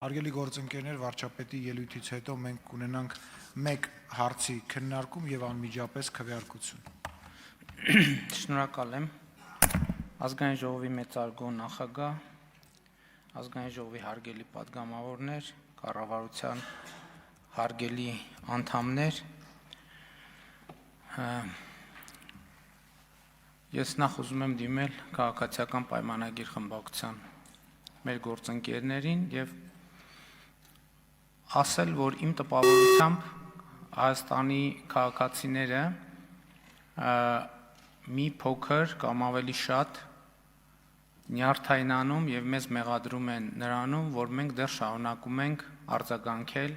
Հարգելի գործընկերներ, վարչապետի ելույթից հետո մենք կունենանք մեկ հարցի քննարկում եւ անմիջապես քվեարկություն։ Շնորհակալ եմ։ Ազգային ժողովի մեծարգո նախագահ, ազգային ժողովի հարգելի պատգամավորներ, կառավարության հարգելի անդամներ, ես նախ ուզում եմ դիմել քաղաքացիական պայմանագիր խմբակցության մեր գործընկերներին եւ ասել, որ իմ տպավորությամբ Հայաստանի քաղաքացիները մի փոքր կամ ավելի շատ նյարդայնանում եւ մեզ մեղադրում են նրանում, որ մենք դեռ շարունակում ենք արձագանքել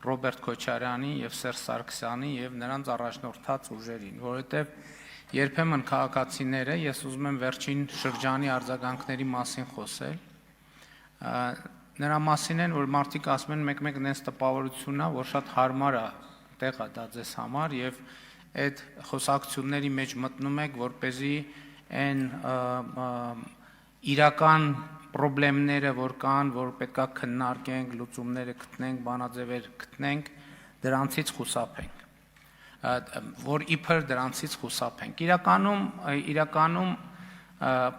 Ռոբերտ Քոչարյանի եւ Սերժ Սարգսյանի եւ նրանց առաջնորդած ուժերին, որովհետեւ երբեմն քաղաքացիները, ես ուզում եմ վերջին շրջանի արձագանքների մասին խոսել, նրա մասին են, որ մարդիկ ասում են մեկ-մեկ նենց տպավորություն է, որ շատ հարմար է տեղը դա ձեզ համար եւ այդ խոսակցությունների մեջ մտնում եք, որպեսզի այն իրական խնդիրները, որ կան, որ պետքա քննարկենք, լուծումները գտնենք, բանաձևեր գտնենք, դրանցից խուսափենք, որ իբր դրանցից խուսափենք։ Իրականում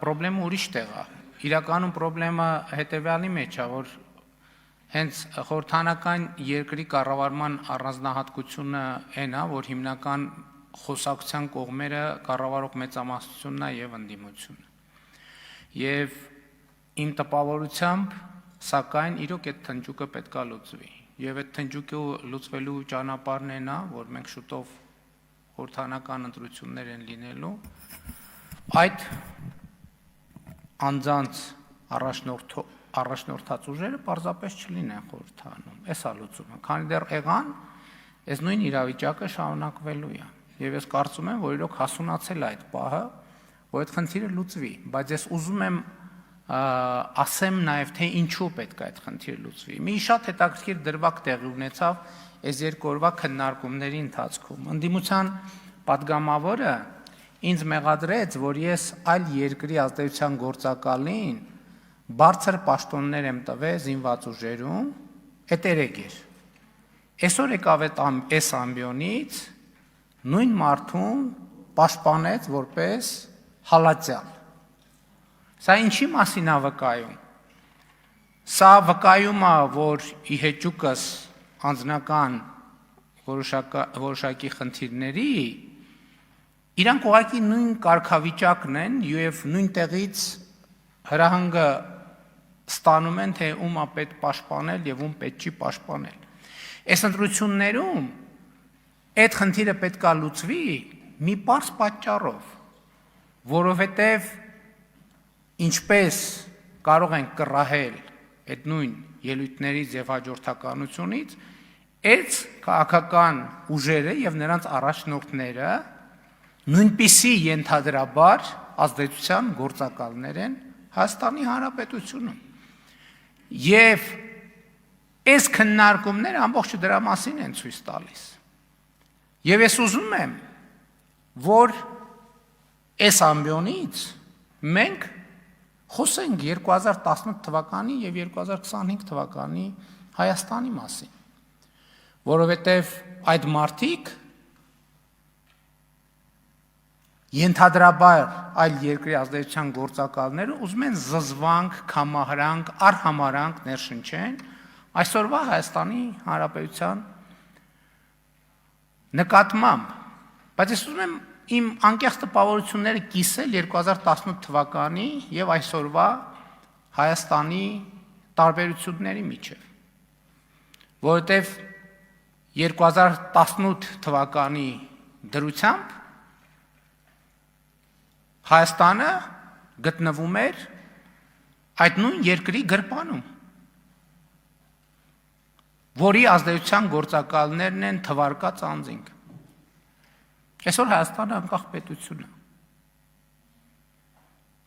խնդրեմը ուրիշ տեղ է։ Իրականում խնդրեմը հետեւյալի մեջ է, որ հենց խորհրդանական երկրի կառավարման առանձնահատկությունը այն է, որ հիմնական խոսակցության կողմերը կառավարող մեծամասնությունն է եւ ընդդիմությունը։ Եվ իմ տպավորությամբ, սակայն իրոք այդ թնջուկը պետքա լուծվի։ Եվ այդ թնջուկը լուծվելու ճանապարհն այն է, որ մենք շուտով խորհրդանական ընտրություններ են լինելու։ Այդ անձանց առաջնորդած ուժերը պարզապես չլինեն խորհրդանում, էս է լուծումը, քանի դեռ եղան, այս նույն իրավիճակը շարունակվելու է, եւ ես կարծում եմ, որ իրոք հասունացել է այդ պահը, որ այդ խնդիրը լուծվի, բայց ես ուզում եմ ասեմ նաեւ, թե ինչու պետք է այդ խնդիրը լուծվի։ Մի շատ հետաքրքիր դրվագ տեղի ունեցավ այս երկու օրվա քննարկումների ընթացքում։ Ընդդիմության պատգամավորը ինձ մեղադրեց, որ ես այլ երկրի ազդեցության գործակալին բարձր պաշտոններ եմ տվել զինված ուժերում, այդ երեք էր։ Այսօր եկավ այս ամբիոնից նույն մարդուն պաշտպանեց որպես հալածյալ։ Սա ինչի մասին է վկայում։ Սա վկայում է, որ ի հեճուկս անձնական որոշակի խնդիրների իրանք ուղղակի նույն կարգավիճակն են եւ նույն տեղից հրահանգը ստանում են, թե ում է պետք պաշտպանել եւ ում պետք չի պաշտպանել։ Այս ընտրություններում այդ խնդիրը պետք է լուծվի մի պարզ պատճառով, որովհետեւ ինչպես կարող են կռահել այդ նույն ելույթներից եւ հաջորդականությունից, այդ քաղաքական ուժերը եւ նրանց առաջնորդները նույնպիսի ենթադրաբար ազդեցության գործակալներ են Հայաստանի Հանրապետությունում։ Եվ այս քննարկումները ամբողջը դրա մասին են ցույց տալիս։ Եվ ես ուզում եմ, որ այս ամբիոնից մենք խոսենք 2018 թվականի եւ 2025 թվականի Հայաստանի մասին, որովհետեւ այդ մարդիկ ենթադրաբար այլ երկրի ազդեցության գործակալները ուզում են զզվանք, կամահրանք, արհամարանք ներշնչեն այսօրվա Հայաստանի Հանրապետության նկատմամբ, բայց ես ուզում եմ իմ անկեղծ տպավորությունները կիսել 2018 թվականի եւ այսօրվա Հայաստանի տարբերությունների միջեւ, որովհետեւ 2018 թվականի դրությամբ Հայաստանը գտնվում էր այդ նույն երկրի գրպանում, որի ազդեցության գործակալներն են թվարկած անձինք։ Այսօր Հայաստանը անկախ պետություն է։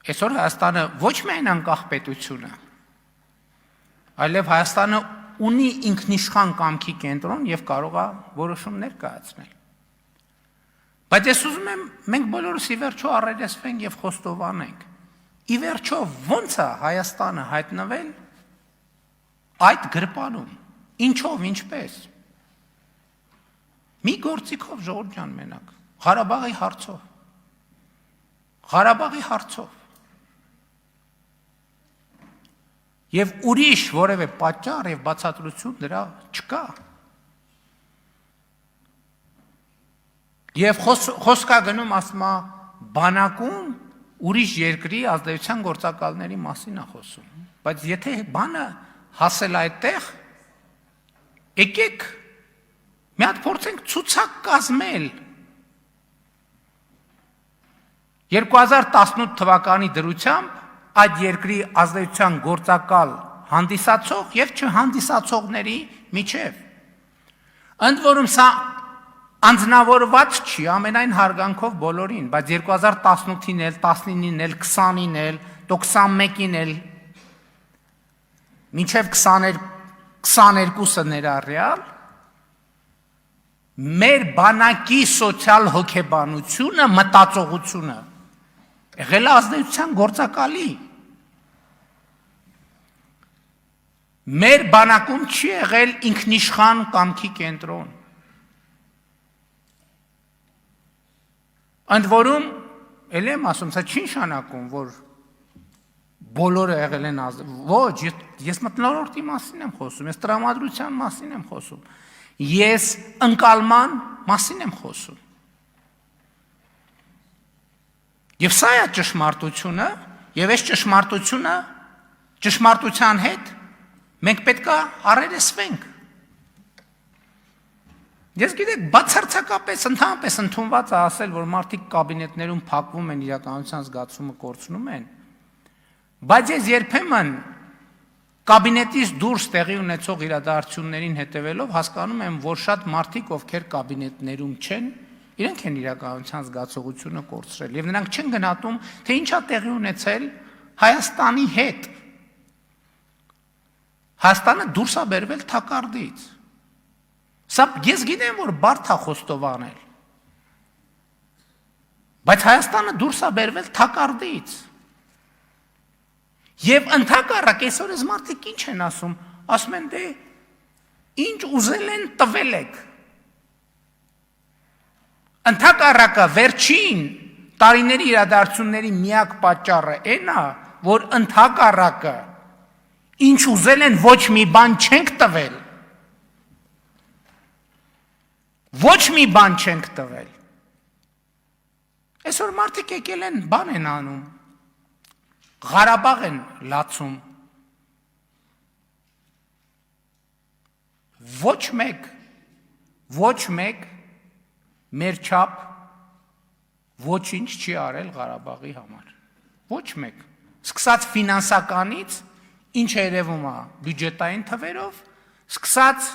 Այսօր Հայաստանը ոչ միայն անկախ պետություն է, այլև Հայաստանը ունի ինքնիշխան կամքի կենտրոն եւ կարող է որոշումներ կայացնել։ Բայց ես ուզում եմ մենք բոլորս ի վերջո առերեսվենք եւ խոստովանենք։ Ի վերջո ո՞նց է Հայաստանը հայտնվել այդ գրպանում, ինչով, ինչպես։ Մի գործիքով ժողովուրդ ջան մենակ, Ղարաբաղի հարցով։ Եվ ուրիշ որևէ պատճառ եւ բացատրություն դրա չկա։ Եվ խոսքա գնում ասում է բանակում ուրիշ երկրի ազդեցության գործակալների մասին է խոսում։ Բայց եթե բանը հասել այդտեղ, եկեք մի հատ փորձենք ցուցակ կազմել 2018 թվականի դրությամբ այդ երկրի ազդեցության գործակալ հանդիսացող եւ չհանդիսացողների միջև։ Ընդ որում սա անձնավորված չի ամենայն հարգանքով բոլորին, բայց 2018-ին էլ, 19-ին էլ, 20-ին էլ, 21-ին էլ, մինչև 22-ը ներառյալ, մեր բանակի սոցիալ հոգեբանությունը, մտածողությունը եղել է ազդեցության գործակալի։ Մեր բանակում չի եղել ինքնիշխան կամքի կենտրոն։ Ընդ որում, էլ եմ ասում, սա չի նշանակում, որ բոլորը եղել են ոչ, ես մթնոլորտի մասին եմ խոսում, ես տրամադրության մասին եմ խոսում, ես ընկալման մասին եմ խոսում։ Եվ սա է ճշմարտությունը, եւ այս ճշմարտության հետ մենք պետք է առերեսվենք։ Ես գիտեք, բացարձակապես ընդհանրապես ընդունված է ասել, որ մարդիկ կաբինետներում փակվում են, իրականության զգացումը կորցնում են, բայց ես երբեմն կաբինետից դուրս տեղի ունեցող իրադարձություններին հետևելով հասկանում եմ, որ շատ մարդիկ, ովքեր կաբինետներում չեն, իրենք են իրականության զգացողությունը կորցրել, եւ նրանք չեն գնահատում, թե ինչ է տեղի ունեցել Հայաստանի հետ։ Հայաստանը դուրս է բերվել թակարդից։ Սա ես գիտեմ, որ բարդ է խոստովանել, բայց Հայաստանը դուրս է բերվել թակարդից։ Եվ ընդհակառակ այսօր այս մարդիկ ինչ են ասում, ասում են դե ինչ ուզել են տվել եք։ Ընդհակառակը վերջին տարիների իրադարձությունների միակ պատճառը այն է, որ ընդհակառակը ինչ ուզել են ոչ մի բան չենք տվել։ Ոչ մի բան չենք տվել։ Այսօր մարդիկ եկել են բան են անում, Ղարաբաղ են լացում։ Ոչ մեկ մեր չափ ոչինչ չի արել Ղարաբաղի համար։ Ոչ մեկ։ Սկսած ֆինանսականից, ինչ երևում է բյուջետային թվերով, սկսած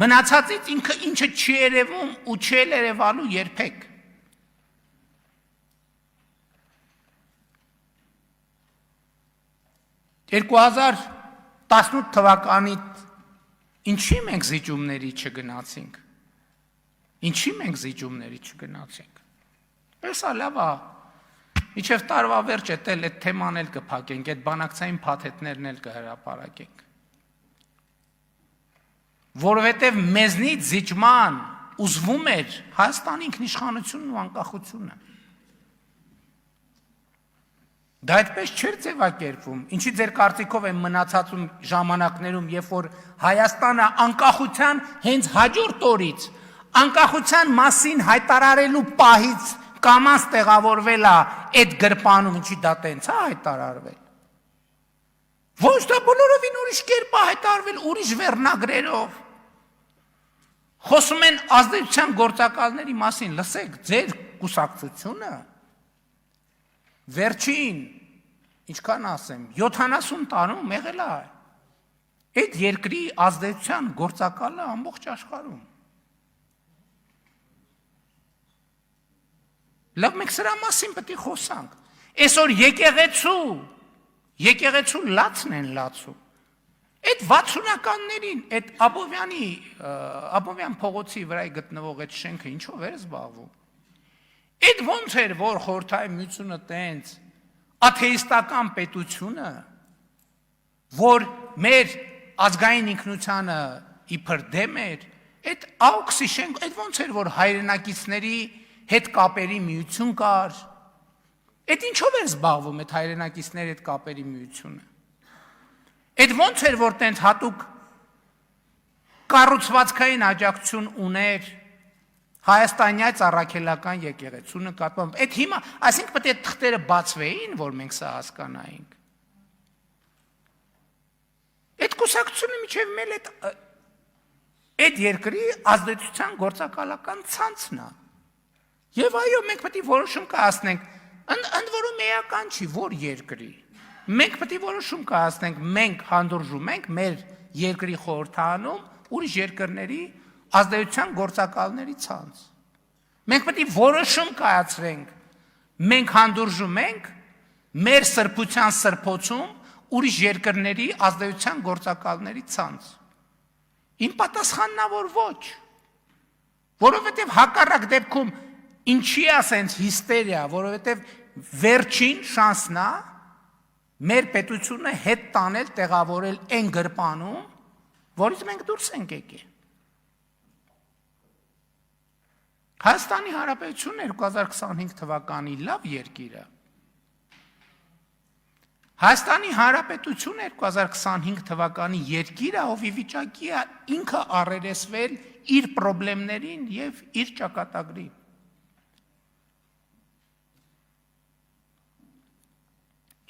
մնացածից ինչը չի երևում ու չի երևալու երբեք։ (2018) թվականից ինչի մենք զիջումների չգնացինք։ Ինչի մենք զիջումների չգնացինք։ Եսա լավ է, իջև տարվա վերջ էդ թեման էլ կփակենք, այդ բանակցային փաթեթներն էլ կհրապարակենք։ Որովհետև մեզնից զիջման ուզվում էր Հայաստանի ինքնիշխանությունն ու անկախությունը։ Դա այդպես չէր ձևակերպվում, ինչի ձեր կարծիքով են մնացած ժամանակներում, երբ որ Հայաստանը անկախության հենց հաջորդ օրից, անկախության մասին հայտարարելու պահից կամաց տեղավորվել է այդ գրպանում, ինչի դա տենց է հայտարարվել։ Ոչ դա բոլորովին ուրիշ կերպ է հայտարարվել, ուրիշ վերնագրերով։ Խոսում են ազդեցության գործակալների մասին, լսեք, ձեր կուսակցությունը վերջին, ինչքան ասեմ, 70 տարում եղել է այդ երկրի ազդեցության գործակալը ամբողջ աշխարհում։ Լավ, մենք սրա մասին պետք է խոսանք։ Այսօր եկեղեցու լացն են լացում։ Այդ 60-ականներին, այդ Աբովյան փողոցի վրա գտնվող այդ շենքը ինչով էր զբաղվում։ Այդ ոնց էր, որ խորհրդային միությունը տենց աթեիստական պետությունը, որ մեր ազգային ինքնությանը իբր դեմ էր, այդ Աուքսիշեն, այդ ոնց էր, որ հայրենակիցների հետ կապերի միություն կար, այդ ինչով էր զբաղվում այդ հայրենակիցների հետ կապերի միությունը, այդ ոնց էր, որ տենց հատուկ կառուցվածքային աջակցություն ուներ Հայաստանյաց առաքելական եկեղեցու նկատմամբ, այդ հիմա, այսինքն պետք է թղթերը բացվեին, որ մենք սա հասկանայինք, այդ կուսակցությունը միջև մեել այդ երկրի ազդեցության գործակալական ցանցն է, և այո, մենք պետք է որոշում կայացնենք, ընդ որում էական չի, որ երկրի, մենք պետք է որոշում կայացնենք, մենք հանդուրժում ենք մեր երկրի խորհրդանում ուրիշ երկրների ազդեցության գործակալների ցանց, մենք պետք է որոշում կայացրենք, մենք հանդուրժում ենք մեր սրբության սրբոցում ուրիշ երկրների ազդեցության գործակալների ցանց, իմ պատասխանն է, որ ոչ, որովհետև հակառակ դեպքում ինչի է ասենց հիստերիա, որովհետև վերջին շանսն է մեր պետությունը հետ տանել, տեղավորել այն գրպանում, որից մենք դուրս ենք եկել։ Հայաստանի Հանրապետությունը 2025 թվականի լավ երկիր է։ Հայաստանի Հանրապետությունը 2025 թվականի երկիր է, ով ի վիճակի է ինքը առերեսվել իր պրոբլեմներին և իր ճակատագրին։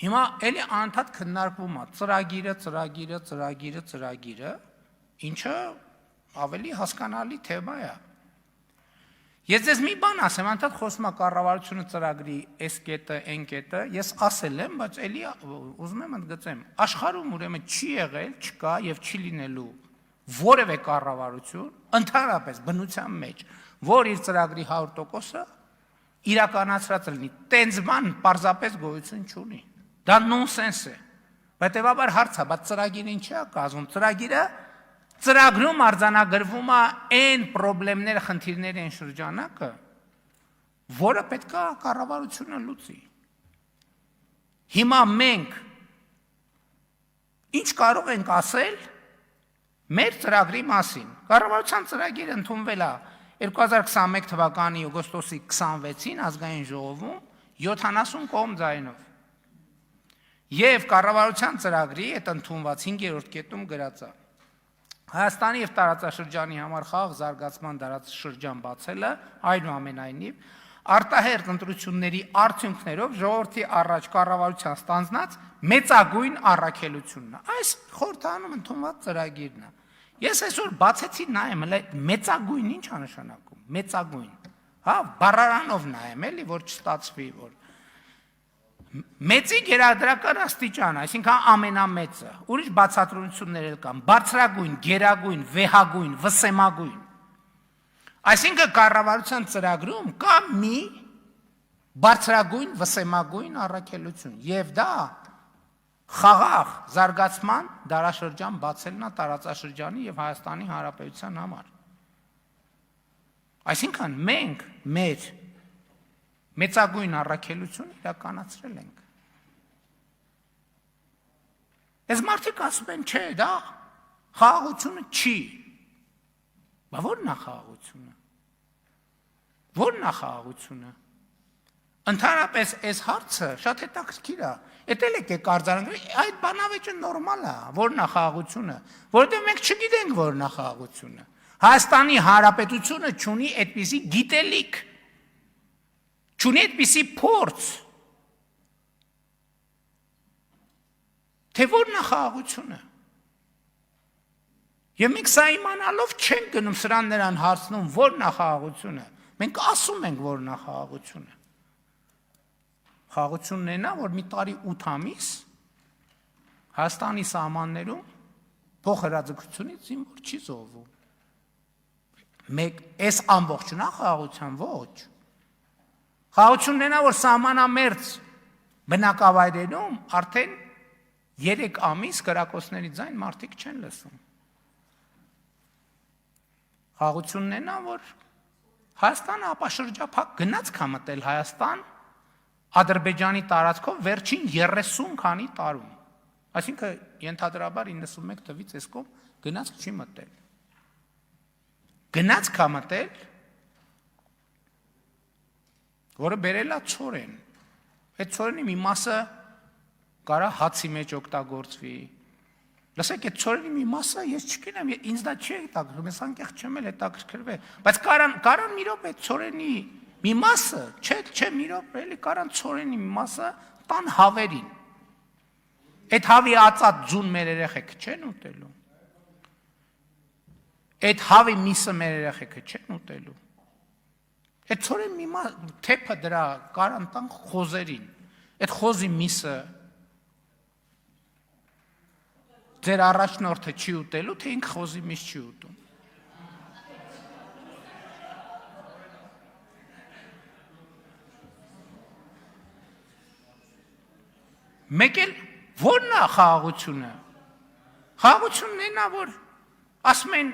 Հիմա էլի անընդհատ քննարկվում է ծրագիրը, ինչը ավելի հասկանալի թեմա է։ Ես ձեզ մի բան ասեմ, անընդհատ խոսում է կառավարությունը ծրագրի այս կետը, այն կետը, ես ասել եմ, բայց էլի ուզում եմ ընդգծեմ, աշխարհում ուրեմն չի եղել, չկա եւ չի լինելու որևէ կառավարություն, ընդհանրապես բնության մեջ, որ իր ծրագրի 100%-ը իրականացրած լինի, տենց բան պարզապես գոյություն չունի։ Դա նոնսենս է։ Հետևաբար հարց է, բայց ծրագիրը ինչի է կազմում։ Ծրագրում արձանագրվում է այն պրոբլեմները, խնդիրները, այն շրջանակը, որը պետք է կառավարությունը լուծի։ Հիմա մենք ինչ կարող ենք ասել մեր ծրագրի մասին։ Կառավարության ծրագիրը ընդունվել է 2021 թվականի օգոստոսի 26-ին ազգային ժողովում 70 կողմ ձայնով։ Եվ կառավարության ծրագրի այդ ընդունված 5-րդ կետում գրած է. Հայաստանի և տարածաշրջանի համար խաղաղ զարգացման դարաշրջան բացելը, այնուամենայնիվ, արտահերթ ընտրությունների արդյունքներով ժողովրդի առաջ կառավարության ստանձնած մեծագույն առաքելությունն է։ Այս խորհրդանում ընդունված ծրագիրն է։ Ես այսօր բացեցի նայեմ, մեծագույն ինչ է նշանակում։ Մեծագույն։ Հա, բառարանով նայեմ, էլի, որ չստացվի, որ մեծի գերադրական աստիճան, այսինքն ամենամեծը, ուրիշ բացատրություններ էլ կան, բարձրագույն, գերագույն, վեհագույն, վսեմագույն։ Այսինքն կառավարության ծրագրում կա մի բարձրագույն, վսեմագույն առաքելություն, եւ դա խաղաղ զարգացման դարաշրջան բացելն է տարածաշրջանի եւ Հայաստանի Հանրապետության համար։ Այսինքն մենք մեր մեծագույն առաքելություն իրականացրել ենք։ Այս մարդիկ ասում են, չէ, դա խաղաղությունը չի։ Բա ո՞րն է խաղաղությունը։ Ո՞րն է խաղաղությունը։ Ընդհանրապես այս հարցը շատ հետաքրքիր է։ Էդ էլ եկեք արձանագրենք, այդ բանավեճը նորմալ է, ո՞րն է խաղաղությունը, որովհետև մենք չգիտենք ո՞րն է խաղաղությունը։ Հայաստանի Հանրապետությունը չունի այդպիսի գիտելիք, չունի այդպիսի փորձ, թե ո՞րն է խաղաղությունը։ Եվ մենք սա իմանալով չենք գնում սրան նրան հարցնում, ո՞րն է խաղաղությունը։ Մենք ասում ենք, ո՞րն է խաղաղությունը։ Խաղաղությունն այն է, որ մի տարի 8 ամիս Հայաստանի սահմաններում փոխհրաձգությունից զինվոր չի զոհվում։ Մեկ այս ամբողջն է խաղաղության, ոչ։ Խաղաղությունն այն է, որ սահմանամերձ բնակավայրերում արդեն 3 ամիս կրակոցների ձայն մարդիկ չեն լսում։ Խաղաղությունն այն է, որ Հայաստանը ապաշրջափակ գնաց կամտել Հայաստան Ադրբեջանի տարածքով վերջին 30 քանի տարում։ Այսինքն ենթադրաբար 91 թվից այս կողմ գնաց չի մտել։ Գնաց կա մտել, որը բերել է ծորեն։ Այդ ծորենի մի մասը կարա հացի մեջ օգտագործվի։ Լսեք, այդ ծորենի մի մասը ես չգիտեմ, ինձ դա չի հետաքրքրում, ես անկեղծ չեմ էլ հետաքրքրվել, բայց կարան մի րոպե այդ ծորենի մի մասը, չէ, մի րոպե, էլի կարան ծորենի մի մասը տան հավերին։ Այդ հավի ածած ձուն մեր երեխեքը չեն ուտելու։ Այդ հավի միսը մեր երեխեքը չեն ուտելու։ Այդ ծորեն մի թեփը դրա կարան տան խոզերին։ Այդ խոզի միսը ձեր առաջնորդը չի ուտելու, թե ինքը խոզի միս չի ուտում։ Մեկ էլ ո՞րն է խաղաղությունը։ Խաղաղությունն էն է, որ ասում են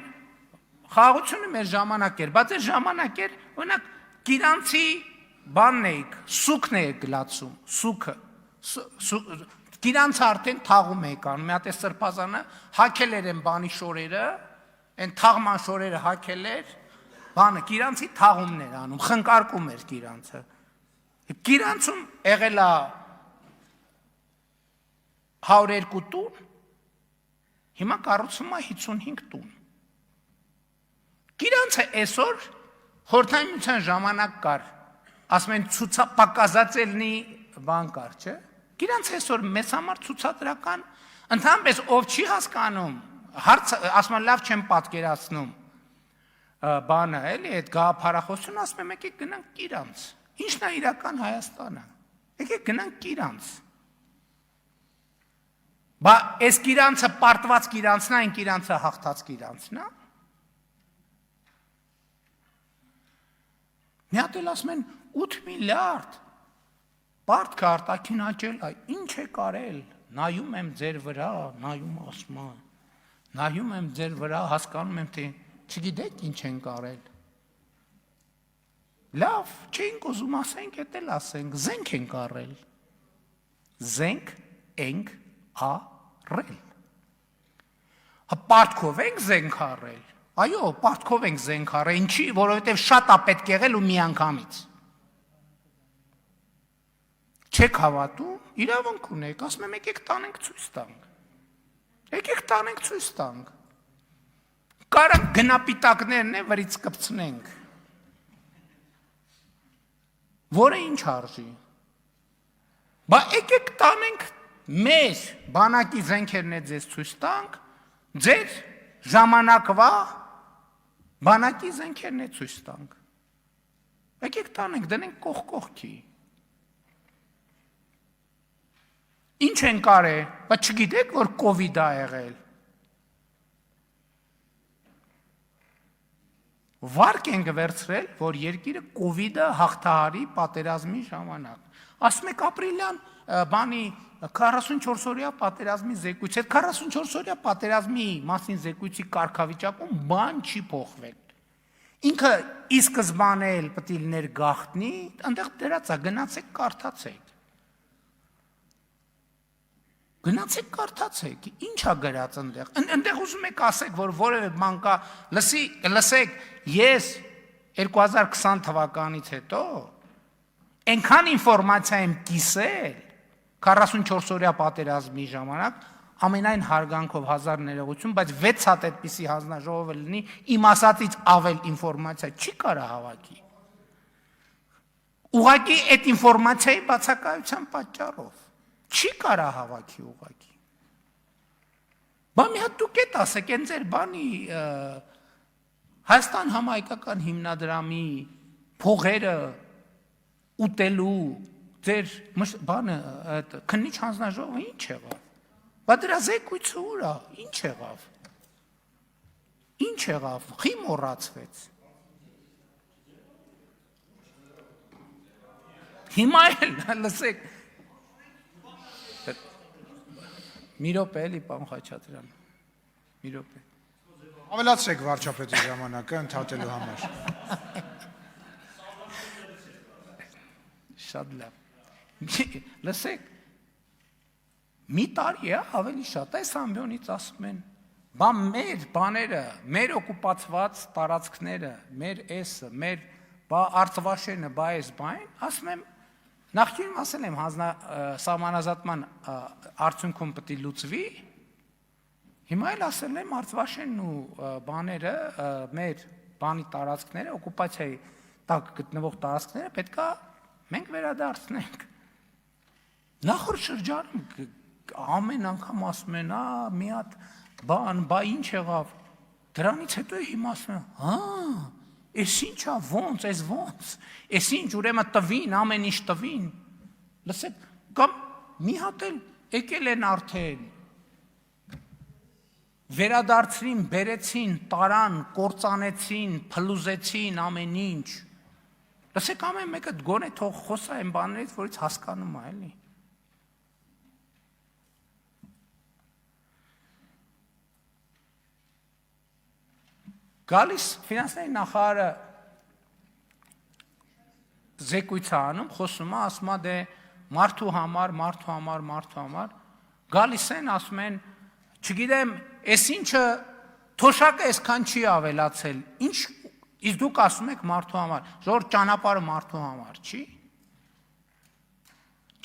խաղաղությունը մեր ժամանակ էր, բայց այդ ժամանակ էր, օրինակ գիրանցի բանն էիք, սուքն էիք գլացում, սուքը, գիրանցը արդեն թաղում էիք անում, մի հատ է սրբազանը հակել էր են բանի շորերը, են թաղման շորերը հակել էր, բանը գիրանցի թաղումն էր անում, խնկարկում էր գիրանցը։ Գիրանցում եղել է 102 տուն, հիմա կառուցվում է 55 տուն։ Գիրանցը այսօր խորհրդային միության ժամանակ կար, ասում են պակասածելնի բան կար, չէ՞։ Գիրանցը այսօր մեծ համար ցուցադրական, ընդհանրապես ով չի հասկանում, ասում են լավ չեմ պատկերացնում, բանը էլի այդ գաղափարախոսությունը, ասում եմ եկեք գնանք Գիրանց։ Ինչն է իրական Հայաստանը։ Եկեք գնանք Գիրանց։ Բա այս Գիրանցը պարտված Գիրանցն է, այն Գիրանցը հաղթած Գիրանցն է։ Մի հատ էլ ասում են 8 միլիարդ պարտք արտաքին աճել է, ինչ է կարել, նայում եմ ձեր վրա, նայում ասում եմ, նայում եմ ձեր վրա, հասկանում եմ, թե չգիտեք ինչ են կարել։ Լավ, չենք ուզում ասենք, էդ էլ ասենք, զենք ենք առել։ Զենք ենք առել։ Պարտքով ենք զենք առել։ Այո, պարտքով ենք զենք առել, ինչի, որովհետև շատ է պետք եղել ու միանգամից։ Չեք հավատում, իրավունք ունեք, ասում եմ եկեք տանենք ցույց տանք։ Եկեք տանենք ցույց տանք։ Կարանք գնապիտակներն է վրից կպցնենք։ Որը ինչ արժի։ Բա եկեք տանենք մեր բանակի զենքերն է ձեզ ցույց տանք, ձեր ժամանակվա բանակի զենքերն է ցույց տանք։ Եկեք տանենք, դնենք կողքի։ Ինչ են կարել, բայց չգիտեք, որ կովիդ է եղել։ Վարկ ենք վերցրել, որ երկիրը կովիդը հաղթահարի պատերազմի ժամանակ։ Ասում եք ապրիլյան բանի 44-օրյա պատերազմի զեկույց, այդ 44-օրյա պատերազմի մասին զեկույցի կարգավիճակում բան չի փոխվել։ Ինքը ի սկզբանե էլ պետք է լիներ գաղտնի, այնտեղ դրած է, գնացեք կարդացեք։ Գնացեք կարդացեք, ինչ է գրած այնտեղ։ Այնտեղ ուզում եք ասեք, որ որևէ բան կա, լսեք, ես 2020 թվականից հետո այնքան ինֆորմացիա եմ կիսել 44-օրյա պատերազմի ժամանակ, ամենայն հարգանքով 1000 ներողություն, բայց 6 հատ այդպիսի հանձնաժողովը լինի, իմ ասածից ավել ինֆորմացիա չի կարա հավաքի։ Ուղղակի այդ ինֆորմացիայի բացակայության պատճառով չի կարա հավաքի ուղղակի։ Բա մի հատ դուք եք ասեք, այն ձեր բանի Հայաստան համահայկական հիմնադրամի փողերը ուտելու ձեր բանը քննիչ հանձնաժողովը ինչ եղավ։ Բա դրա զեկույցը ուր է, ինչ եղավ։ Ինչ եղավ, խի մոռացվեց։ Հիմա էլ լսեք։ Մի րոպե էլի, պարոն Խաչատրյան։ Մի րոպե։ Ավելացրեք վարչապետի ժամանակը ընդհատելու համար։ Շատ լավ։ Լսեք, մի տարի է ավելի շատ, այս ամբյոնից ասում են, բա մեր բաները, մեր օկուպացված տարածքները, մեր էսը, մեր բա Արցվաշենը, բա այս բան, ասում եմ, նախկինում ասել եմ սահմանազատման արդյունքում պետք է լուծվի, հիմա էլ ասել եմ Արցվաշենն ու բաները, մեր բանի տարածքները, օկուպացիայի տակ գտնվող տարածքները պետք է մենք վերադարձնենք։ Նախորդ շրջանում ամեն անգամ ասում են, մի հատ բան, բա ինչ եղավ, դրանից հետո հիմա ասում են, էս ինչա, ոնց, էս ոնց, էս ինչ, ուրեմն տվին, ամեն ինչ տվին, լսեք, կամ մի հատ էլ եկել են արդեն, վերադարձրին, բերեցին, տարան, կործանեցին, փլուզեցին ամեն ինչ, լսեք ամեն մեկը գոնե թող խոսա այն բաներից, որից հասկանում է, էլի։ Գալիս ֆինանսների նախարարը զեկույց է անում, խոսում է, ասում է դե մարդու համար, գալիս են, ասում են, չգիտեմ, այս ինչը թոշակը այսքան չի ավելացել, ինչ, իսկ դուք ասում եք մարդու համար, ժողովուրդ ճանապարհը մարդու համար, չի։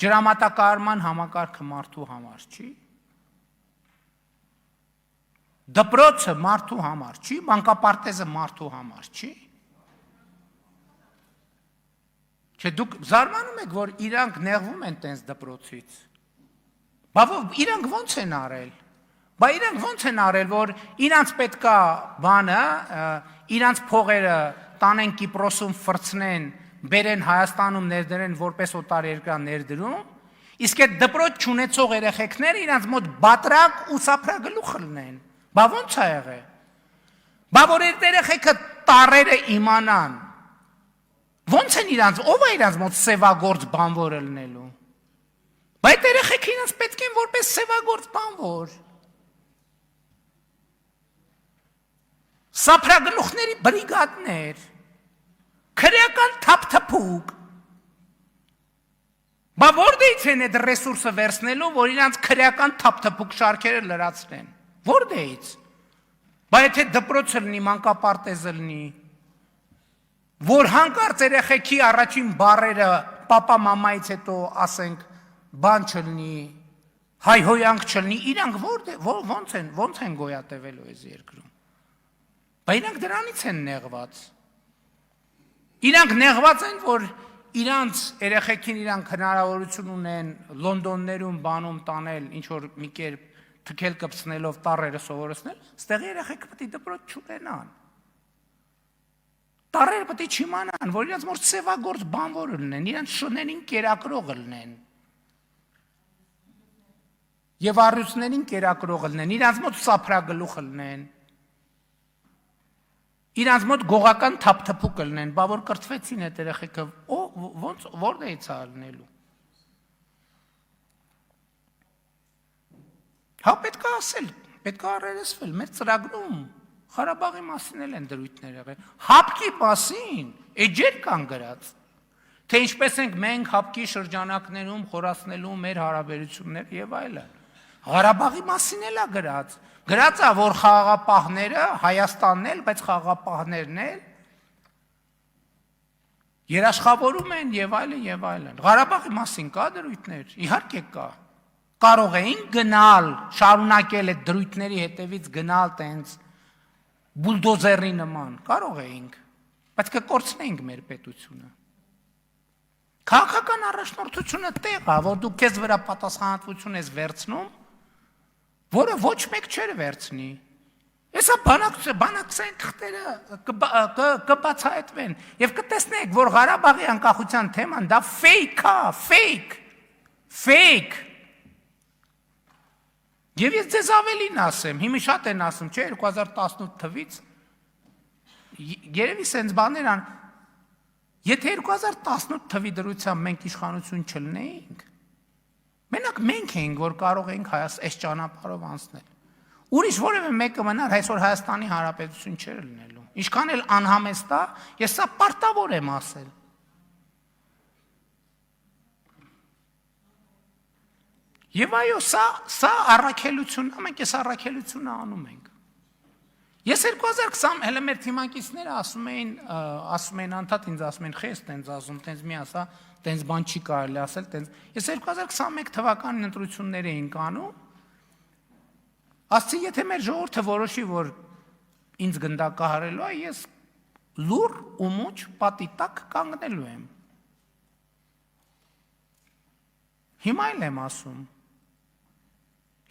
Ջրամատակարարման համակարգը մարդու համար, չի։ Դպրոցը մարդու համար, չի, բանկապարտեզը մարդու համար, չի։ Չէ, դուք զարմանում եք, որ իրանք նեղվում են տենց դպրոցից։ Բա իրանք ոնց են արել։ Բա իրանք ոնց են արել, որ իրանք պետքա բանը, իրանք փողերը տանեն Կիպրոսում ֆրցնեն, բերեն Հայաստանում ներդրեն որպես օտարերկրյա ներդրում, իսկ այդ դպրոց չունեցող երեխեքները իրանք մոտ բատրակ ու սափրագլուխ լնեն։ Բա ոնց է եղել։ Բա որ այդ երեխեքը տառերը իմանան։ Ոնց են իրանք, ով է իրանք մոտ սևագործ բանվորը լնելու։ Բա այդ երեխեքը իրանք պետք են որպես սևագործ բանվոր։ Սափրագլուխների բրիգադներ, քրեական թափթփուկ։ Բա որտեղից են այդ ռեսուրսը վերցնելու, որ իրանք քրեական թափթփուկ շարքերը լրացնեն։ Որտեղից։ Բա եթե դպրոցը լինի, մանկապարտեզը լինի, որ հանկարծ երեխեքի առաջին բառերը պապա մամայից հետո ասենք բան չլինի, հայհոյանք չլինի, իրանք ոնց են գոյատևելու այս երկրում։ Բա իրանք դրանից են նեղված։ Իրանք նեղված են, որ իրանց երեխեքին իրանք հնարավորություն ունեն Լոնդոններում բանում տանել, ինչ որ մի կերպ թքել կպցնելով տառերը սովորեցնել, ստեղի երեխեքը պետք է դպրոց չունենան։ Տառերը պետք է չիմանան, որ իրանց մոտ սևագործ բանվոր լինեն, իրանց շներին կերակրող լինեն։ Եվ առյուծներին կերակրող լինեն, իրանց մոտ սափրագլուխ լինեն։ Իրանց մոտ գողական թափթփուկ լինեն, բա որ կրթվեցին այդ երեխեքը, ոնց որտեղից է լինելու։ Հա պետք է ասել, պետք է առերեսվել, մեր ծրագրում Ղարաբաղի մասին էլ են դրույթներ եղել, հապկի մասին էջեր կան գրած, թե ինչպես ենք մենք հապկի շրջանակներում խորացնելու մեր հարաբերությունները եւ այլն։ Ղարաբաղի մասին էլ է գրած, գրած է, որ խաղաղապահները Հայաստանն էլ, բայց խաղաղապահներն էլ երաշխավորում են եւ այլն։ Ղարաբաղի մասին կա դրույթներ, իհարկե կա։ Կարող էին գնալ, շարունակել այդ դրույթների հետևից գնալ տենց բուլդոզերի նման, կարող էինք, բայց կկորցնենք մեր պետությունը։ Քաղաքական առաջնորդությունը տեղ է, որ դու քեզ վրա պատասխանատվություն ես վերցնում, որը ոչ մեկ չէր վերցնի։ Այսա բանակցային թղթերը կբացահայտվեն եւ կտեսնեք, որ Ղարաբաղի անկախության թեման դա ֆեյք է, ֆեյք։ Եվ ես ձեզ ավելին ասեմ, հիմա շատ են ասում, չէ, 2018 թվից, երևի սենց բաներ ան, եթե 2018 թվի դրությամբ մենք իշխանություն չլնեինք, մենակ մենք էինք, որ կարող էինք այս ճանապարհով անցնել։ Ուրիշ որևէ մեկը մնար այսօր Հայաստանի Հանրապետություն չէր լինելու։ Ինչքան էլ անհամեստ է, ես սա պարտավոր եմ ասել։ Եվ այո, սա առաքելությունն է, մենք այս առաքելությունը անում ենք։ Ես 2020 հələ մեր թիմակիցները ասում էին անդադ ինձ ասում են խես տենց ասում, տենց մի ասա, տենց բան չի կարելի ասել, տենց։ Ես 2021 թվականին ընտրություններ էինք անում։ Ասացի, եթե մեր ժողովուրդը որոշի, որ ինձ գնդակահարելու է, ես լուր ու մուճ պատի տակ կանգնելու եմ։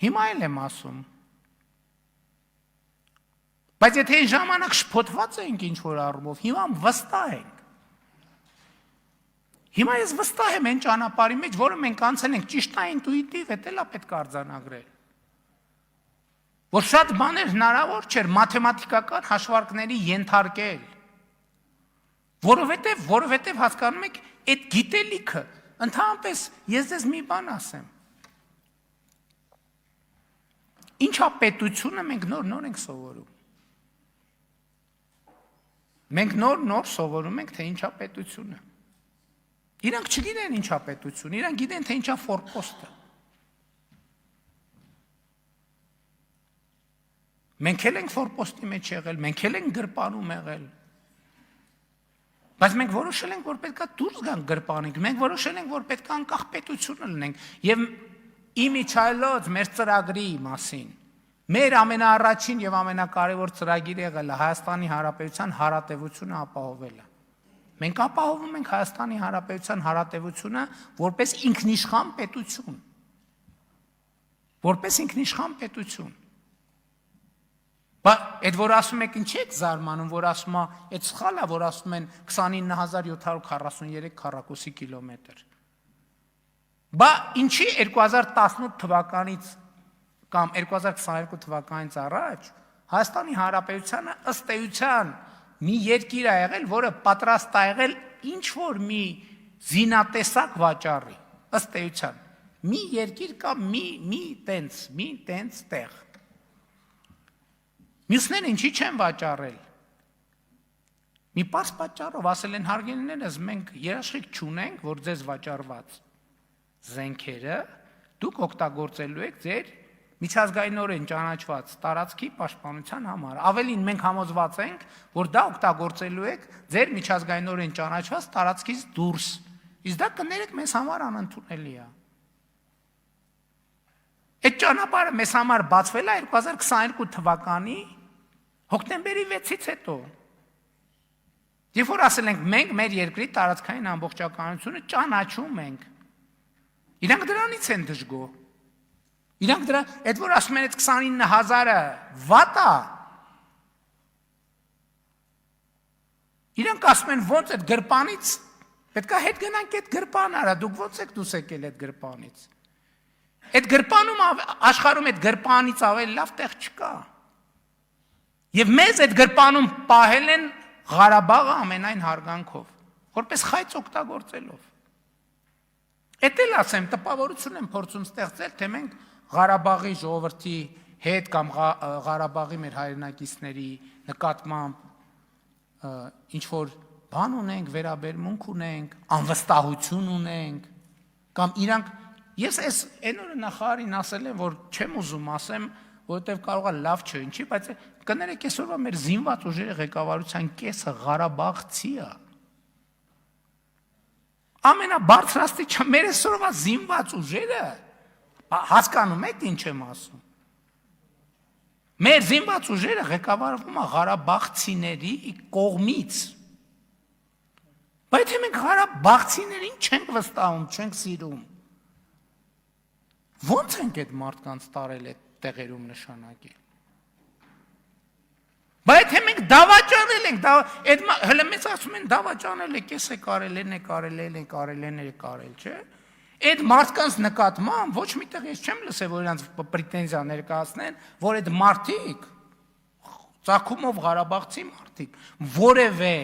Հիմա էլ եմ ասում։ Բայց եթե այն ժամանակ շփոթված էինք ինչ-որ առումով, հիմա վստահ ենք։ Հիմա ես վստահ եմ այն ճանապարհի մեջ, որը մենք անցել ենք, ճիշտ է ինտուիտիվ, դա էլ է պետք արձանագրել։ Որ շատ բաներ հնարավոր չէր մաթեմատիկական հաշվարկների ենթարկել։ Որովհետև հասկանում եք, այդ գիտելիքը, ընդհանրապես ես ձեզ մի բան ասեմ։ Ինչա պետությունը մենք նոր ենք սովորում։ Մենք նոր սովորում ենք, թե ինչա պետությունը։ Իրանք չգիտեն ինչա պետությունը, իրանք գիտեն, թե ինչա ֆորպոստը։ Մենք էլ ենք ֆորպոստի մեջ եղել, մենք էլ ենք գրպանում եղել։ Բայց մենք որոշել ենք, որ պետքա դուրս գանք գրպանից, մենք որոշել ենք, որ պետքա անկախ պետություն լինենք։ Եվ իմիջայլոց մեր ծրագրի մասին, մեր ամենաառաջին եւ ամենակարևոր ծրագիրը եղել է Հայաստանի Հանրապետության հարատեվությունը ապահովելը։ Մենք ապահովում ենք Հայաստանի Հանրապետության հարատեվությունը որպես ինքնիշխան պետություն։ Որպես ինքնիշխան պետություն։ Բայց այդ որ ասում եք ինչի եք զարմանում, որ ասում է, այդ սխալ է, որ ասում են 29743 քառակուսի կիլոմետր։ Բա ինչի 2018 թվականից կամ 2022 թվականից առաջ Հայաստանի Հանրապետությանը ըստ էության մի երկիր է եղել, որը պատրաստ է եղել ինչ որ մի զինատեսակ վաճառի, ըստ էության։ Մի երկիր կամ մի տենց տեղ։ Մյուսները ինչի չեն վաճառել։ Մի պարզ պատճառով ասել են հարգելիներս, մենք երաշխիք չունենք, որ ձեզ վաճառված զենքերը դուք օգտագործելու եք ձեր միջազգայինորեն ճանաչված տարածքի պաշտպանության համար։ Ավելին մենք համոզված ենք, որ դա օգտագործելու եք ձեր միջազգայինորեն ճանաչված տարածքից դուրս։ Իսկ դա կներեք մեզ համար անընդունելի է։ Այդ ճանապարհը մեզ համար բացվել է 2022 թվականի հոկտեմբերի 6-ից հետո։ Երբ որ ասել ենք մենք մեր երկրի տարածքային ամբողջականությունը ճանաչում ենք։ Իրանք դրանից են դժգոհ։ Իրանք այդ որ ասում են այդ 29000-ը վատ է։ Իրանք ասում են ոնց այդ գրպանից պետք է հետ գնանք այդ գրպան արա, դուք ոնց եք դուս եկել այդ գրպանից։ Այդ գրպանում աշխարհում այդ գրպանից ավելի լավ տեղ չկա։ Եվ մեզ այդ գրպանում պահել են Ղարաբաղը ամենայն հարգանքով, որպես խայծ օգտագործելով։ Էդ էլ ասեմ, տպավորություն եմ փորձում ստեղծել, թե մենք Ղարաբաղի ժողովրդի հետ կամ Ղարաբաղի մեր հայրենակիցների նկատմամբ ինչ որ բան ունենք, վերաբերմունք ունենք, անվստահություն ունենք, կամ իրանք ես այն օրը նախարարին ասել եմ, որ չեմ ուզում ասեմ, որովհետև կարող է լավ չէ, ինչի, բայց կներեք այսօրվա մեր զինված ուժերի ղեկավարության կեսը Ղարաբաղցի է։ Ամենաբարձրաստիճան մեր այսօրվա զինված ուժերը, հասկանում եք ինչ եմ ասում։ Մեր զինված ուժերը ղեկավարվում է Ղարաբաղցիների կողմից։ Բայց մենք Ղարաբաղցիներին չենք վստահում, չենք սիրում։ Ոնց ենք այդ մարդկանց տարել այդ տեղերում նշանակել։ Բայց մենք դավաճանել ենք, հələ մեզ ասում են դավաճանել եք, էս է կարել, են է կարել, չէ։ Այդ մարդկանց նկատմամբ ոչ միտեղ ես չեմ լսել, որ իրանց պրետենզիա ներկայացնեն, որ այդ մարդիկ ծագումով Ղարաբաղցի մարդիկ որևէ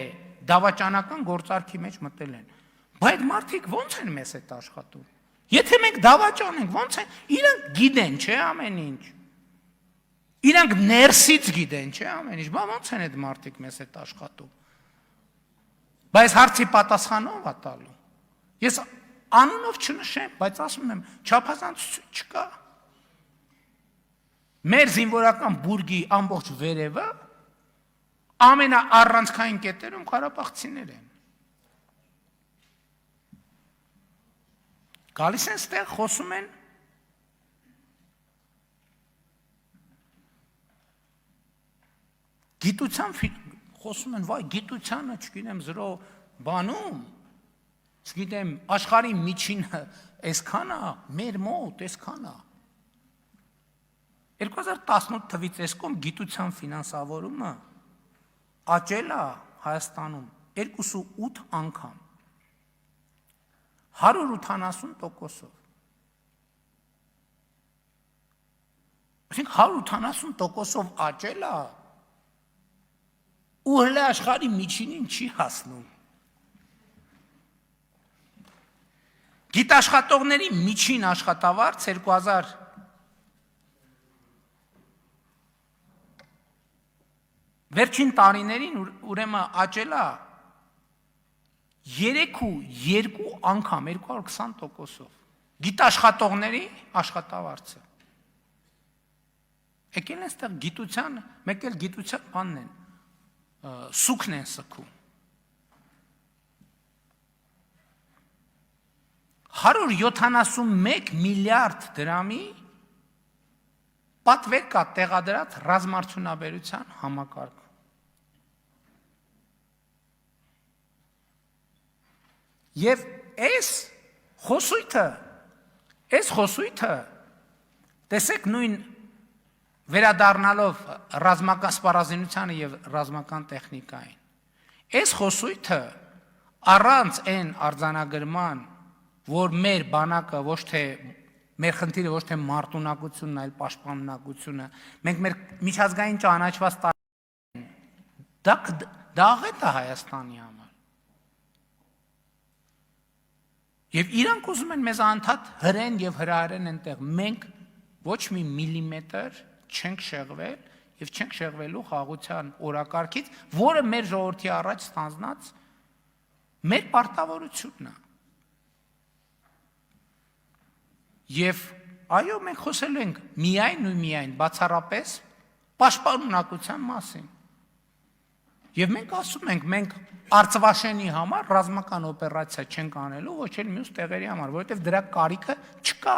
դավաճանական գործարքի մեջ մտել են։ Բայց մարդիկ ոնց են մեզ հետ աշխատում։ Եթե մենք դավաճանենք, ոնց է, իրանք գիտեն, չէ, ամեն ինչ։ Իրանք ներսից գիտեն, չէ, ամեն ինչ, բա ոնց են այդ մարդիկ մեզ հետ աշխատում։ Բայց հարցի պատասխանով է տալու։ Ես Անունով չնշեմ, բայց ասում եմ, չափազանցություն չկա։ Մեր զինվորական բուրգի ամբողջ վերևը ամենաառանցքային կետերում ղարաբաղցիներ են։ Գալիս են ստեղ, խոսում են գիտության, խոսում են, վայ, գիտությանը, չգիտեմ, զրո բանում, չգիտեմ, աշխարհի միջինը այսքան է, մեր մոտ այսքան է։ 2018 թվից այսքոմ գիտության ֆինանսավորումը աճել է Հայաստանում 2.8 անգամ, 180%-ով։ Այսինքն 180%-ով աճել է ու հələ աշխարհի միջինին չի հասնում։ Գիտաշխատողների միջին աշխատավարձ 2000 վերջին տարիներին ուրեմն աճել է 3.2 անգամ 220%-ով։ Գիտաշխատողների աշխատավարձը։ Եկել են այստեղ գիտության, մեկ էլ գիտության բանն են, սուքն են սգում։ 171 միլիարդ դրամի պատվեր կա տեղադրած ռազմարդյունաբերության համակարգում։ Եվ այս խոսույթը, տեսեք նույն վերադառնալով ռազմական սպառազինությանը եւ ռազմական տեխնիկային, այս խոսույթը առանց այն արձանագրման, որ մեր բանակը ոչ թե մեր խնդիրը ոչ թե մարտունակությունն, այլ պաշտպանունակությունը, մենք մեր միջազգային ճանաչված դա աղետ է Հայաստանի համար։ Եվ իրանք ուզում են մեզ անդադ հրեն եւ հրահրեն այնտեղ, մենք ոչ մի միլիմետր չենք շեղվել եւ չենք շեղվելու խաղաղության օրակարգից, որը մեր ժողովրդի առաջ ստանձնած մեր պարտավորությունն է։ Եվ այո, մենք խոսելու ենք միայն ու միայն բացառապես պաշտպանունակության մասին։ Եվ մենք ասում ենք, մենք Արցվաշենի համար ռազմական օպերացիա չենք անելու, ոչ էլ մյուս տեղերի համար, որովհետև դրա կարիքը չկա։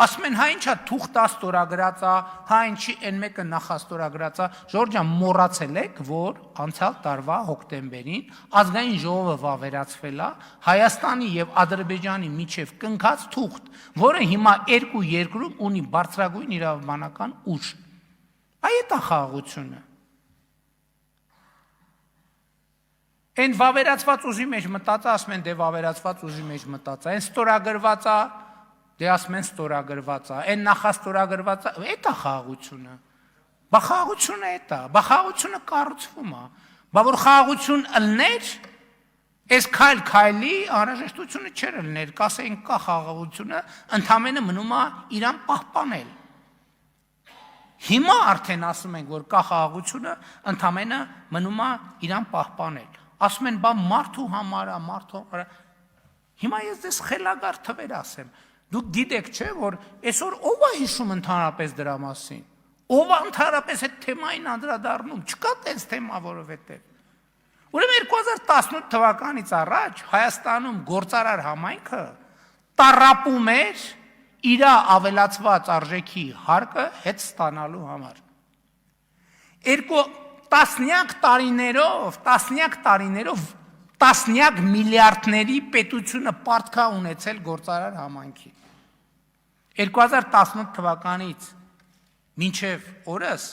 Ասում են, հա ինչա թուղթ ստորագրած է, հա ինչի այն մեկը նախաստորագրած է, Ժորժ ջան, մոռացել եք, որ անցյալ տարվա հոկտեմբերին ազգային ժողովը վավերացվել է Հայաստանի եւ Ադրբեջանի միջև կնքած թուղթ, որը հիմա երկու երկրում ունի բարձրագույն իրավաբանական ուժ։ Այդ է խաղաղությունը։ Այն վավերացված ուժի մեջ մտածա, ասում են, դե վավերացված ուժի մեջ մտածա, այն ստորագրված է, դե ասում են ստորագրված է, այն նախաստորագրված է, այդ է խաղաղությունը։ Բա խաղաղությունը այդ է, բա խաղաղությունը կառուցվում է։ Բա որ խաղաղություն ըլներ, այս քայլի անհրաժեշտությունը չէր ըլներ, կասեին կա խաղաղությունը, ընդամենը մնում է իրան պահպանել։ Հիմա արդեն ասում ենք, որ կա խաղաղությունը, ընդամենը մնում է իրան պահպանել։ Ասում են, բա մարդու համար է, մարդու համար է։ Հիմա ես դες խելագար թվեր ասեմ։ Դուք գիտեք, չէ, որ այսօր ով է հիշում ընդհանրապես դրա մասին։ Ով է ընդհանրապես այդ թեմային անդրադառնում, չկա տենց թեմա որովհետև։ Ուրեմն 2018 թվականից առաջ Հայաստանում գործարար համայնքը տառապում էր իր ավելացված արժեքի հարկը հետ ստանալու համար։ Տասնյակ տարիներով տասնյակ միլիարդների պետությունը պարտքա ունեցել գործարար համայնքի։ 2018 թվականից մինչև օրս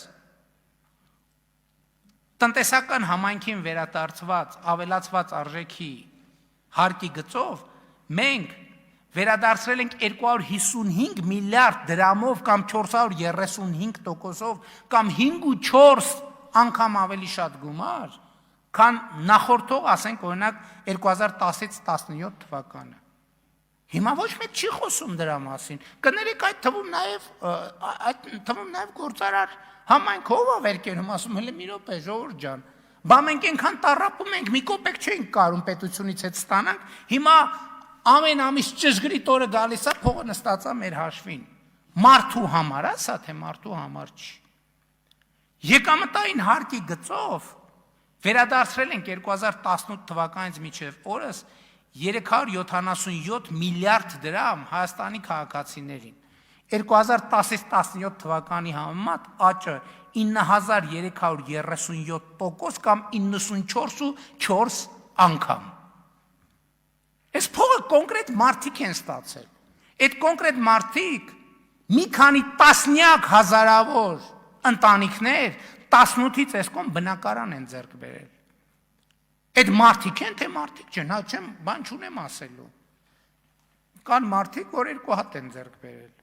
տնտեսական համայնքին վերադարձված ավելացված արժեքի հարկի գծով մենք վերադարձրել ենք 255 միլիարդ դրամով կամ 435%-ով կամ 5.4 անգամ ավելի շատ գումար, քան նախորդող, ասենք օրինակ 2010-ից 17 թվականը։ Հիմա ոչ մեկ չի խոսում դրա մասին։ Կներեք այդ թվում նաև գործարար համայնքով ավերկենում, ասում հələ մի րոպե, ժողովուրդ ջան, բա մենք այնքան տառապում ենք, մի կոպեկ չենք կարում պետությունից հետ ստանանք, հիմա ամեն ամիս ճշգրիտ օրը գալիս է, փողը նստած է մեր հաշվին։ Մարդու համար է, սա թե մարդու համար չի։ Եկամտային հարկի գծով վերադարձրել ենք 2018 թվականից մինչև օրս 377 միլիարդ դրամ Հայաստանի քաղաքացիներին։ 2010-17 թվականի համեմատ աճը 9337% կամ 94.4 անգամ։ Այս փողը կոնկրետ մարդիկ են ստացել։ Այդ կոնկրետ մարդիկ մի քանի տասնյակ հազարավոր ընտանիքներ 18-ից այսքան բնակարան են ձեռք բերել։ Այդ մարդիկ են, թե մարդիկ չեն, հա չեմ, բան չունեմ ասելու։ Կան մարդիկ, որ 2 հատ են ձեռք բերել։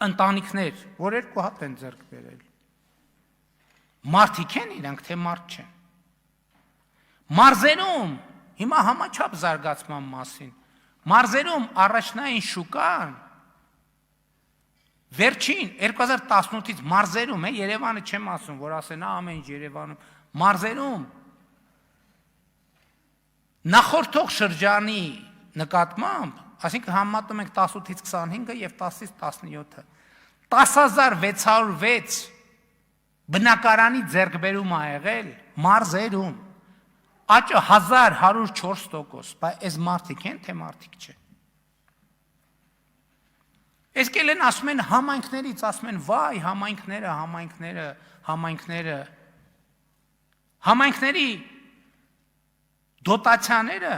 Ընտանիքներ, որ 2 հատ են ձեռք բերել։ Մարդիկ են իրանք, թե մարդ չեն։ Մարզերում, հիմա համաչափ զարգացման մասին, մարզերում առաջնային շուկան վերջին 2018-ից մարզերում է, Երևանը չեմ ասում, որ ասեն ամեն ինչ Երևանում, մարզերում նախորդող շրջանի նկատմամբ, այսինքն համեմատում ենք 18-ից 25-ը եւ 10-ից 17-ը, 10606 բնակարանի ձեռքբերում ա եղել մարզերում, աճը 1104%, բայց այս մարդիկ են, թե մարդիկ չեն։ Այս կելեն ասում են համայնքներից, ասում են վայ համայնքների դոտացիաները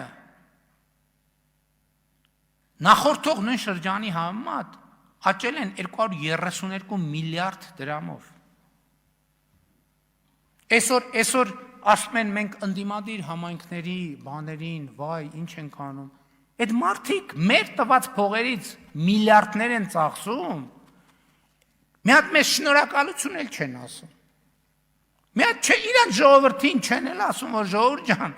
նախորդող նույն շրջանի համեմատ աճել են 232 միլիարդ դրամով։ Այսօր ասում են մենք ընդդիմադիր համայնքների բաներին, վայ, ինչ ենք անում։ Այդ մարդիկ մեր տված փողերից միլիարդներ են ծախսում, մի հատ մեզ շնորհակալություն էլ չեն ասում։ Մի հատ չէ, իրանք ժողովրդին չեն էլ ասում, որ ժողովուրդ ջան,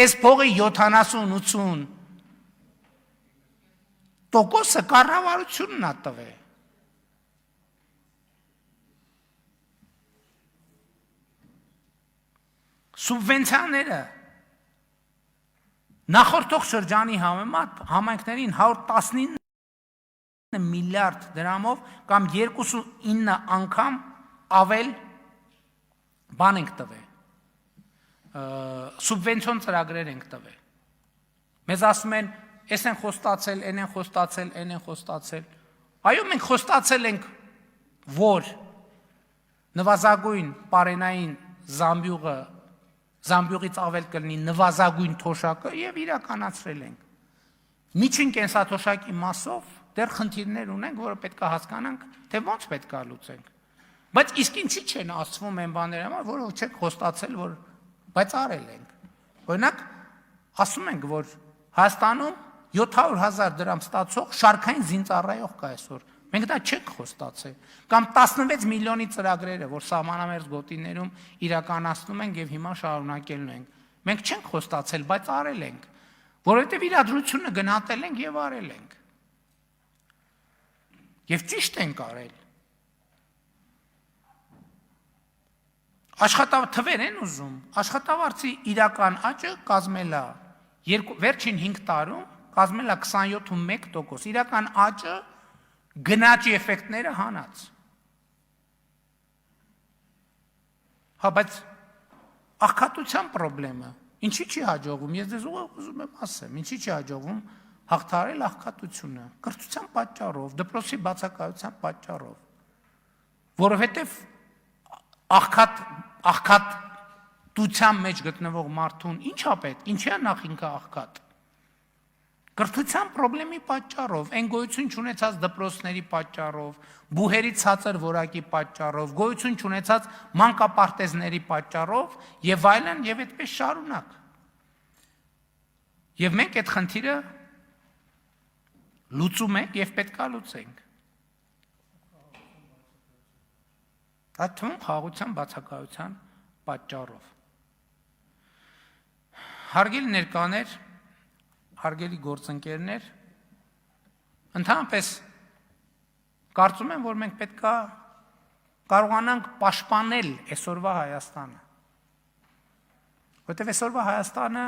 այս փողի 70-80%-ը կառավարությունն ա տվել։ Սուբվենցիաները նախորդող շրջանի համեմատ համայնքներին 119 միլիարդ դրամով կամ 29 անգամ ավել բան ենք տվել, սուբվենցիոն ծրագրեր ենք տվել։ Մեզ ասում են, այս են խոստացել, այն են խոստացել, այն են խոստացել։ Այո, մենք խոստացել ենք, որ նվազագույն պարենային Զամբյուղից ավել կլինի նվազագույն թոշակը եւ իրականացրել ենք։ Միջին կենսաթոշակի մասով դեռ խնդիրներ ունենք, որը պետք է հասկանանք, թե ոնց պետք է լուծենք։ Բայց իսկ ինչի չեն ասվում այն բաները, որով չեք խոստացել, որ բայց արել ենք։ Օրինակ, ասում ենք, որ Հայաստանում 700,000 դրամ ստացող շարքային զինծառայող կա այսօր։ Մենք դա չենք խոստացել։ Կամ 16 միլիոնի ծրագրերը, որ սահմանամերձ գոտիներում իրականացնում ենք եւ հիմա շարունակելու ենք։ Մենք չենք խոստացել, բայց արել ենք, որովհետեւ իրադրությունը գնահատել ենք եւ արել ենք։ Եվ ճիշտ ենք արել։ Թվեր են ուզում, աշխատավարձի իրական աճը կազմել է վերջին 5 տարում կազմել է 27.1%, իրական աճը գնաճի էֆեկտները հանած։ Հա, բայց աղքատության խնդրը ինչի չի հաջողվում, ես դες ուզում եմ ասեմ, ինչի չի հաջողվում հաղթահարել աղքատությունը, կրթության պատճառով, դպրոցի բացակայության պատճառով, որովհետև աղքատության մեջ գտնվող մարդուն ինչա պետք, ինչի է նախ ինքը աղքատ։ Կրթության խնդրի պատճառով, այն գոյություն չունեցած դպրոցների պատճառով, բուհերի ցածր որակի պատճառով, գոյություն չունեցած մանկապարտեզների պատճառով եւ այլն եւ այդպես շարունակ։ Եվ մենք այդ խնդիրը լուծում ենք եւ պետքա լուծենք։ Այդ թվում խաղաղության բացակայության պատճառով։ Հարգելի ներկաներ, հարգելի գործընկերներ, ընդհանրապես կարծում եմ, որ մենք պետքա կարողանանք պաշտպանել այսօրվա Հայաստանը։ Որտեղ այսօրվա Հայաստանը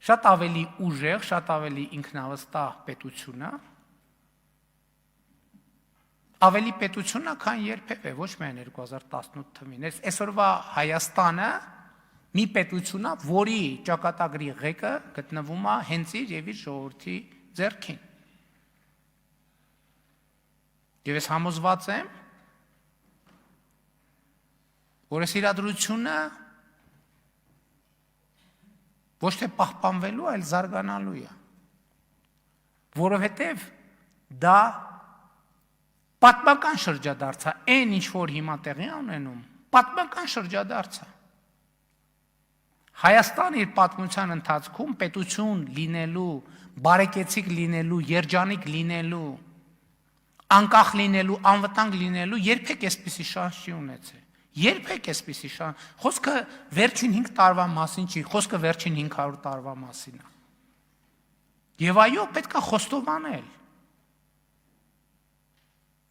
շատ ավելի ուժեղ, շատ ավելի ինքնավստահ պետությունը, ավելի պետությունն է, քան երբևէ, ոչ միայն 2018 թվին։ Այսօրվա Հայաստանը մի պետություն է, որի ճակատագրի ղեկը գտնվում է հենց իր եւ իր ժողովրդի ձեռքին։ Եվ ես համոզված եմ, որ այս իրադրությունը ոչ թե պահպանվելու, այլ զարգանալու է, որովհետև դա պատմական շրջադարձ է, այն ինչ որ հիմա տեղի ունենում, պատմական շրջադարձ է։ Հայաստանը իր պատմության ընթացքում պետություն լինելու, բարեկեցիկ լինելու, երջանիկ լինելու, անկախ լինելու, անվտանգ լինելու երբեք այսպիսի շանս չի ունեցել։ Երբեք այսպիսի շանս։ Խոսքը վերջին 5 տարվա մասին չի, խոսքը վերջին 500 տարվա մասին է։ Եվ այո, պետք է խոստովանել։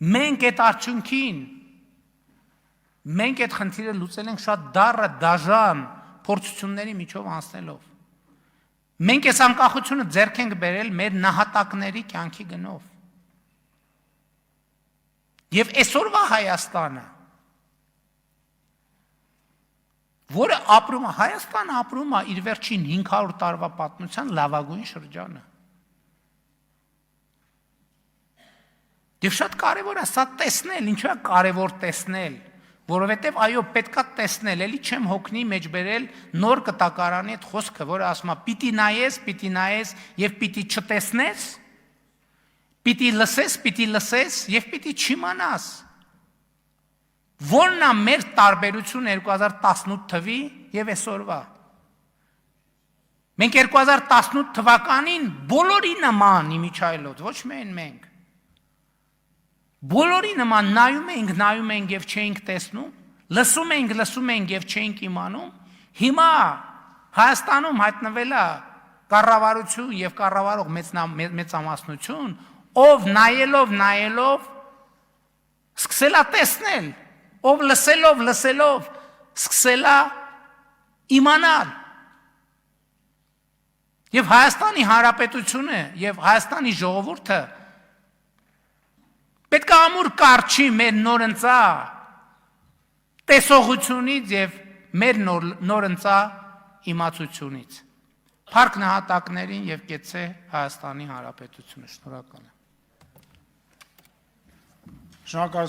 Մենք այդ արդյունքին, մենք այդ խնդիրը լուծել ենք շատ դառը, դաժան փորձությունների միջով անցնելով։ Մենք այս անկախությունը ձեռք ենք բերել մեր նահատակների կյանքի գնով։ Եվ այսօրվա Հայաստանը, որը ապրում է, Հայաստանը ապրում է իր վերջին 500 տարվա պատմության լավագույն շրջանը։ Եվ շատ կարևոր է սա տեսնել, ինչու է կարևոր տեսնել, որովհետև այո, պետքա տեսնել, էլի չեմ հոգնի մեջ բերել նոր կտակարանի այդ խոսքը, որը ասում է պիտի նայես եւ պիտի չտեսնես, պիտի լսես եւ պիտի չիմանաս։ Որն է մեր տարբերությունը 2018 թվի եւ այսօրվա։ Մենք 2018 թվականին բոլորի նման իմիջայլոց, ոչ միայն մենք։ Բոլորի նման նայում ենք եւ չէինք տեսնում, լսում ենք եւ չէինք իմանում։ Հիմա Հայաստանում հայտնվել է կառավարություն եւ կառավարող մեծամասնություն, ով նայելով սկսել է տեսնել, ով լսելով սկսել է իմանալ։ Եվ Հայաստանի Հանրապետությունը եւ Հայաստանի ժողովուրդը պետք է ամուր կարճի մեր նորընծա տեսողությունից եւ մեր նորընծա իմացությունից։ Փառք նահատակներին եւ կեցցե Հայաստանի Հանրապետությունը։ Շնորհակալ եմ։ Շնորհակալ